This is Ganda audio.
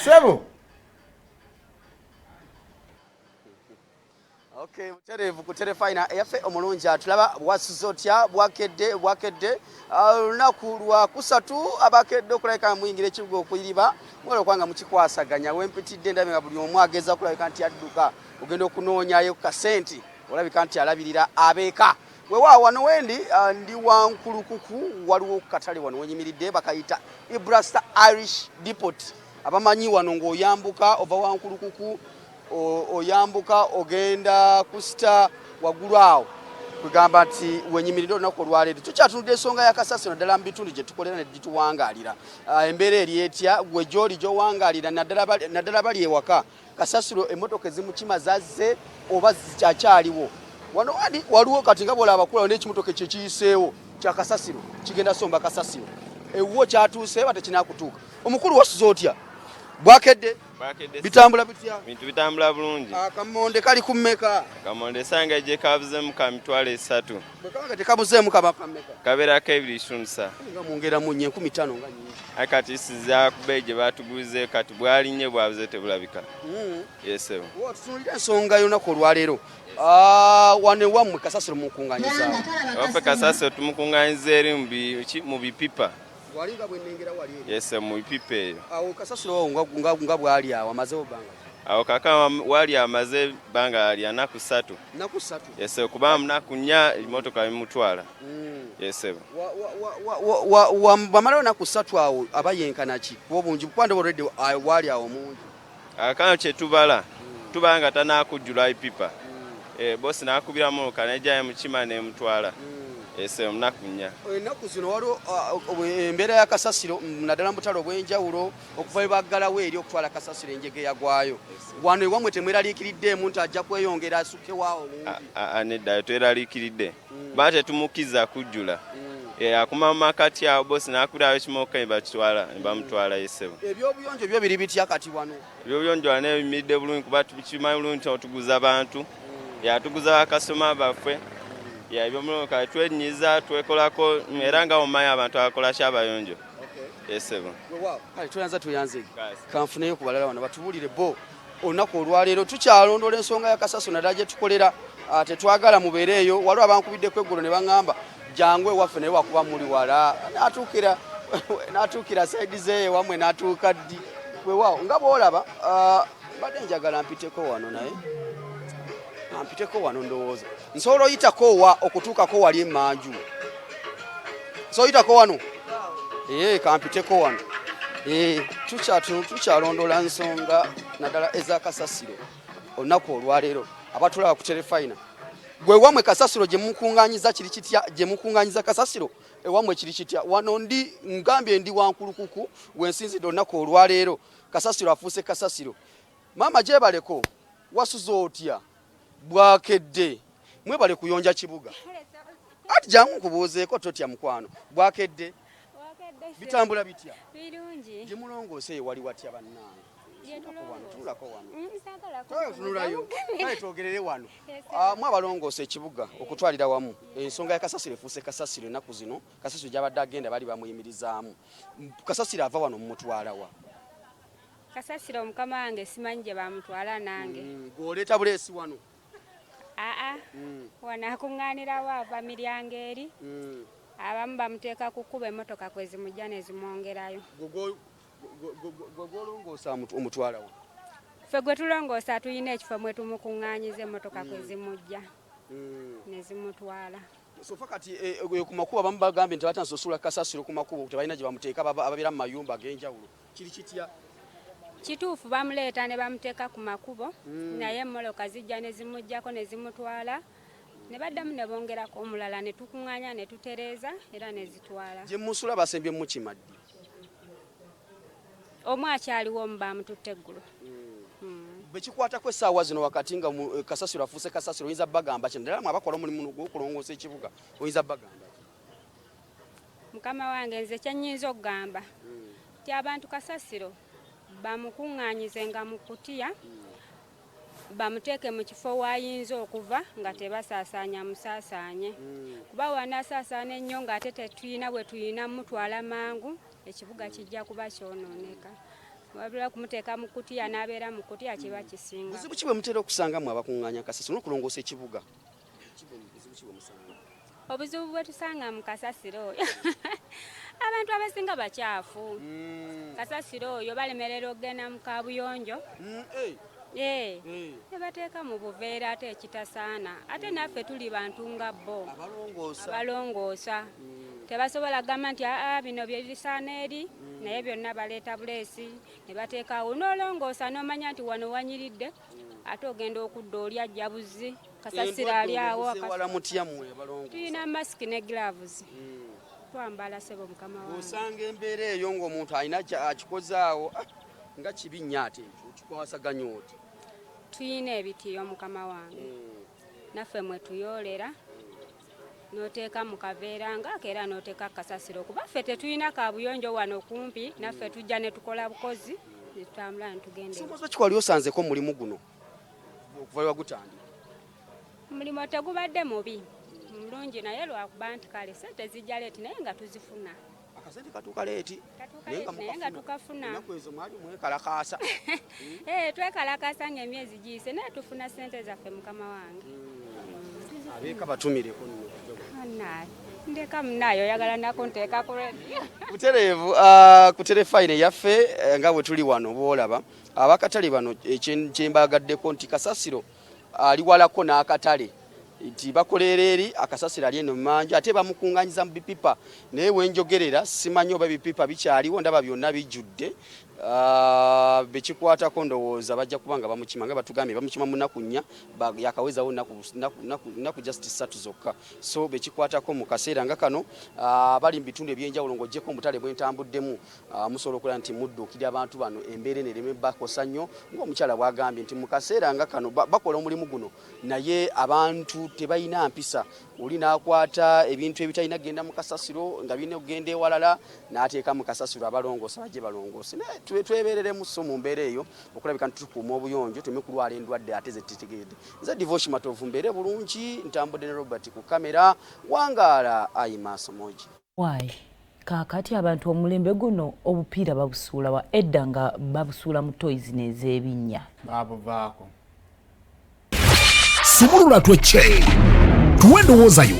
Sebo. Okay, muterevu ku telefina yafe omulungi atulaba wasuzotya bwakedde lunaku lwa kusatu abakedde okulabika muyingira ekibuga okuyiriba mwero kwanga mukikwasaganya wempitidde ndabe nga buli omu ageza okulabika nti adduka ogenda okunoonyayo kasenti olabika nti alabirira abeeka weewaawo wano wendi ndi wankulukuku waliwo katale wano wenyimiridde bakayita Ibrasta Irish Depot abamanyi wano ng'oyambuka ova wankulukuku oyambuka ogenda kusita waggulu awo kugamba nti wenyimiridde olunaku olwaleero tukyatunudde ensonga ya kasasiro naddala mu bitundu gye tukolera ne gituwangaalira embeera eri etya gwe gy'oli gy'owangaalira naddala bali ewaka kasasiro emmotoka ezimukima zazze oba zikyakyaliwo wano wandi waliwo kati nga bwolaba bakulawo n'ekimotoka ekyo kiyiseewo kya kasasiro kigenda somba kasasiro ewuwo kyatuuse ba tekinaakutuuka omukulu wasuze otya bwakedde bitambula bitya bintu bitambula bulungi akamonde kali ku mmeka kamonde sanga je kabuzeemu ka mitwalo 3 bwekanga tekabuzeemu kaba kammeka kabeerako 2 nga mwongeramu nnyo 15 nga nnyingi akati isiza kubeyi gye baatuguze kati bwalinnye bwabuze tebulabika yesewo tutunulira ensonga y'olunaku olwaleero wane wammwe kasasiro mukunganyiza waffe kasasiro tumukunganyiza eri mu bipipa walinga bwennengera wali yese mu bipipa eyo awo kasasiro nga bwali awo amazewo bbanga awo kaka wali amaze bbanga lyanaku 3 naku 3 yese kuba munaku 4 emmotoka bimutwala yese bamalayo naku 3 awo abayenkana ki obungi bukwande already wali awo mungi akano kyetubala tubanga tanakujjula ipipa bosi nakubiramu kanejaye mukima nemutwala ese omunaku 4 ennaku zino waliwo embeera ya kasasiro naddala mu butale obw'enjawulo okuva baggalawo eri okutwala kasasiro enjege yagwayo wano ewamwe temweraliikiriddeemu nti ajja kweyongera asukewaawo neddayo tweraliikiridde ba tetumukiza kujjula akuma mu makati awo bosi nakubirawo ekimoka nebakitwala nebamutwala yesebo ebyobuyonjo byo biri bitya kati wano ebyobuyonjo wano ebimiridde bulungi kuba tukimanyi bulungi nti otuguza abantu yatuguza bakasoma baffe ebyomuloka twenyiza twekolako era nga omumanyi abantu abakola kyabayonjo yesebo tuyanze kanfuneyo ku balala wano batubuulire bo olunaku olwaleero tukyalondoola ensonga ya kasasiro naddala gye tukolera tetwagala mubeereeyo waliwo abankubiddeko eggulu ne baŋŋamba jangu ewaffe naye wakuba muli wala n'atuukira saidi zeeyo wamwe n'atuuka ddi weewaawo nga bw'olaba mbadde njagala mpiteko wano naye ampiteko wano ndowooza nsobola oyitako wa okutuukako wali emmanju nsobola oyitako wano kampiteko wano tukyalondoola nsonga naddala ez'akasasiro olunaku olwaleero abatulaba ku telefina gwe wamwe kasasiro gye mukunganyiza kiri kitya gye mukunganyiza kasasiro ewamwe kiri kitya wano ndi ngambye ndi wankulukuku wensinzidde olunaku olwaleero kasasiro afuuse kasasiro maama gyebaleko wasuze otya bwakedde mwebale kuyonja kibuga ati jangu nkubuuzeeko totya mukwano bwakedde bitambula bitya birungi gye mulongoose eyo wali watya bannange tulako wano tunulayo kale twogerere wano mwe abalongoose ekibuga okutwalira wamu ensonga ya kasasiro efuuse kasasiro ennaku zino kasasiro gy'abadde agenda bali bamuyimirizaamu kasasiro ava wano mumutwalawa kasasiro mukama wange simanyi gye bamutwala nange gwoleeta buleesi wano wano akuŋŋaanirawo ava miryango eri abamu bamuteeka ku kkuba emmotoka kwe zimujja ne zimwongerayo gwolongoosa omutwalawo ffe gwe tulongoosa tulina ekifo mwe tumukuŋŋaanyiza emmotoka kwe zimujja ne zimutwala sofa kati ku makubo abamu bagambye nti batansosula kasasiro ku makubo tebalina gye bamuteeka ababeera mu mayumba ag'enjawulo kiri kitya kituufu bamuleeta ne bamuteeka ku makubo naye emmoloka zijja ne zimujjako ne zimutwala ne baddamu ne bongerako omulala ne tukuŋŋaanya ne tutereeza era ne zitwala gye musula basembye mukimaddi omu akyaliwo omu bamututte eggulu bekikwatako essaawa zino wakati nga kasasiro afuuse kasasiro oyinza bagamba kino ddala abakola omulimu gw'okulongoosa ekibuga oyinza bagamba mukama wange nze kyennyinza okugamba ti abantu kasasiro bamukuŋŋaanyize nga mu kutiya bamuteeke mu kifo waayinza okuva nga tebasaasaanya musaasaanye kuba wanasaasaana ennyo ng'ate tetulina bwe tulina mutwala mangu ekibuga kijja kuba kyonooneka wabula kumuteeka mu kutiya n'abeera mu kutiya kiba kisinga. Buzibu ki bwe mutera okusangamu abakuŋŋaanya kasasiro n'okulongoosa ekibuga? Obuzibu bwe tusanga mu kasasiro oyo abantu abasinga bakyafu. Kasasiro oyo balemerera okugenda mu kaabuyonjo ne bateeka mu buveera ate ekitasaana. Ate naffe tuli bantu nga bo abalongoosa tebasobola kugamba nti bino bye bisaana eri naye byonna baleeta buleesi ne bateekawo n'olongoosa n'omanya nti wano wanyiridde ate ogenda okudda oli ajja buzi kasasiro ali awo. Tulina masiki ne gloves twambala sebo mukama wange. Osanga embeera eyo ng'omuntu alina akikozaawo nga kibi nnyo ate kikwasaganya oti. Tuyina ebitiyo mukama wange naffe mwe tuyoolera n'oteeka mu kaveera ng'ako era n'oteeka kasasiro kuba ffe tetulina kaabuyonjo wano kumpi naffe tujja ne tukola bukozi ne tutambula ne tugenda. Somoza ki wali osanzeko mulimu guno okuva wagutandika? Omulimu tegubadde mubi mulungi naye lwakuba nti kale sente zijja leeti naye nga tuzifuna. Akasente katuuka leeti naye nga tukafuna. Ennaku ezo mwali mwekalakaasa. Twekalakaasa ng'emyezi giyise naye tufuna sente zaffe mukama wange. Abeeka batumireko nno. Ndeka munayo oyagala nakunteeka ku radio. Butereevu ku terefayine yaffe nga bwe tuli wano boolaba abakatale bano kyembagaddeko nti kasasiro ali walako n'akatale nti bakolera eri akasasiro ali eno mumanja ate bamukunganyiza mu bipipa naye wenjogerera simanyi oba bipipa bikyaliwo ndaba byonna bijjudde. Bekikwatako ndowooza bajja kubanga bamukima nga batugambye bamukima mu nnaku nnya yakawezawo nnaku just 3 zokka. So bekikwatako mu kaseera nga kano bali mu bitundu ebyenjawulo ng'oggyeko omutale bwentambuddemu musobola okulaba nti mudduukira abantu bano embeera enereme bakosa nnyo ng'omukyala bwagambye nti mu kaseera nga kano bakola omulimu guno naye abantu tebalina mpisa. Oli n'akwata ebintu ebitalina genda mu kasasiro nga birina okugenda ewalala n'ateeka mu kasasiro abalongoosa bajje balongoose. Twebereremu so mu mbeera eyo okulabika nti tukuuma obuyonjo tuleme kulwala endwadde ate ze tutegeedde. Nze Divoshi Matovu mbeere bulungi ntambudde ne Robert ku kamera Wangaala Ayimaaso Moji. Why? Kaakati abantu omulembe guno obupiira babusuula wa edda nga babusuula mu toys n'ez'ebinnya. Babuvaako. Sumulula twecce. Tuwe ndowooza yo.